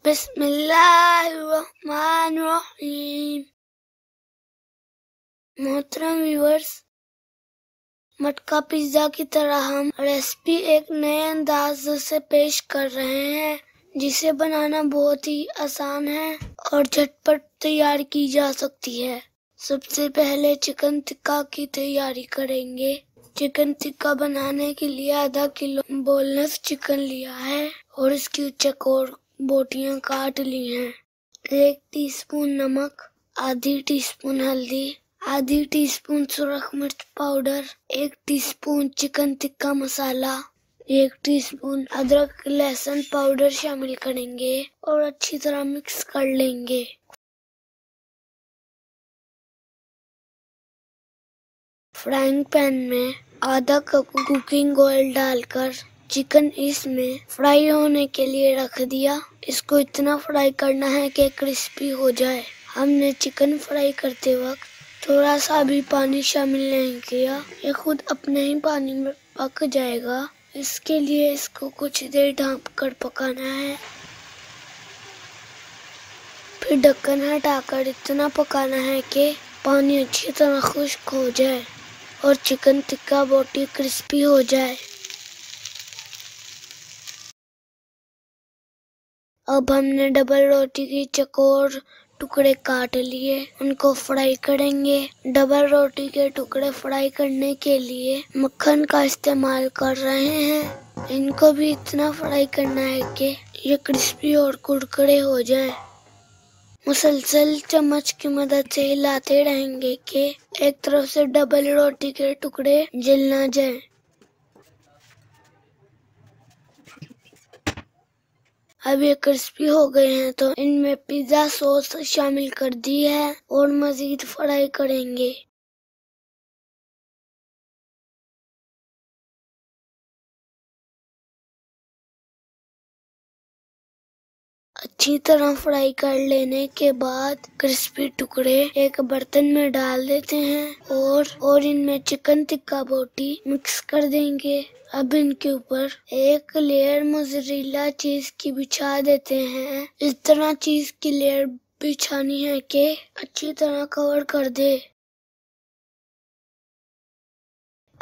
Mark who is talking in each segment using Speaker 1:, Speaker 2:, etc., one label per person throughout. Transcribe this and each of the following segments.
Speaker 1: बिस्मिल्लाहिर्रहमानिर्रहीम। मोहतरम व्यूअर्स, मटका पिज्जा की तरह हम रेसिपी एक नए अंदाज से पेश कर रहे हैं, जिसे बनाना बहुत ही आसान है और झटपट तैयार की जा सकती है। सबसे पहले चिकन टिक्का की तैयारी करेंगे। चिकन टिक्का बनाने के लिए आधा किलो बोनलेस चिकन लिया है और इसकी चौकोर बोटियां काट ली हैं। 1 टीस्पून नमक, आधी टीस्पून हल्दी, आधी टीस्पून सुरख मिर्च powder, 1 teaspoon chicken tikka masala, 1 teaspoon अदरक लहसुन पाउडर शामिल करेंगे और अच्छी तरह मिक्स कर लेंगे। फ्राइंग पैन में आधा कप कुकिंग ऑयल डालकर चिकन इसमें फ्राई होने के लिए रख दिया। इसको इतना फ्राई करना है कि क्रिस्पी हो जाए। हमने चिकन फ्राई करते वक्त थोड़ा सा भी पानी शामिल नहीं किया, ये खुद अपने ही पानी में पक जाएगा। इसके लिए इसको कुछ देर ढक कर पकाना है। फिर ढक्कन हटाकर इतना पकाना है कि पानी अच्छी तरह खुश्क हो जाए और चिकन टिक्का बोटी क्रिस्पी हो जाए। अब हमने डबल रोटी की चौकोर टुकड़े काट लिए, उनको फ्राई करेंगे। डबल रोटी के टुकड़े फ्राई करने के लिए मक्खन का इस्तेमाल कर रहे हैं। इनको भी इतना फ्राई करना है कि ये क्रिस्पी और कुरकुरे हो जाएं। मुसलसल चम्मच की मदद से हिलाते रहेंगे कि एक तरफ से डबल रोटी के टुकड़े जल ना जाएं। अब ये क्रिस्पी हो गए हैं तो इनमें पिज्जा सॉस शामिल कर दी है और मजीद फ्राई करेंगे। अच्छी तरह फ्राई कर लेने के बाद क्रिस्पी टुकड़े एक बर्तन में डाल देते हैं और इनमें चिकन टिक्का बोटी मिक्स कर देंगे। अब इनके ऊपर एक लेयर मोज़रेला चीज की बिछा देते हैं। इस तरह चीज की लेयर बिछानी है कि अच्छी तरह कवर कर दे।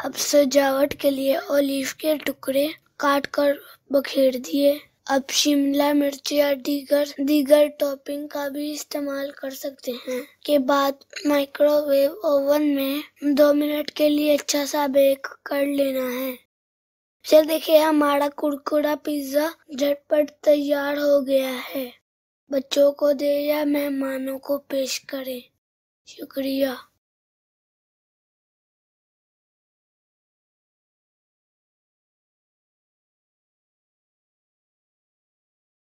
Speaker 1: अब सजावट के लिए ऑलिव के टुकड़े काट कर बखेर दिए। अब शिमला मिर्च या दीगर टॉपिंग का भी इस्तेमाल कर सकते हैं। के बाद माइक्रोवेव ओवन में 2 मिनट के लिए अच्छा सा बेक कर लेना है। चल देखिए, हमारा कुरकुरा पिज्जा झटपट तैयार हो गया है। बच्चों को दे या मेहमानों को पेश करें। शुक्रिया।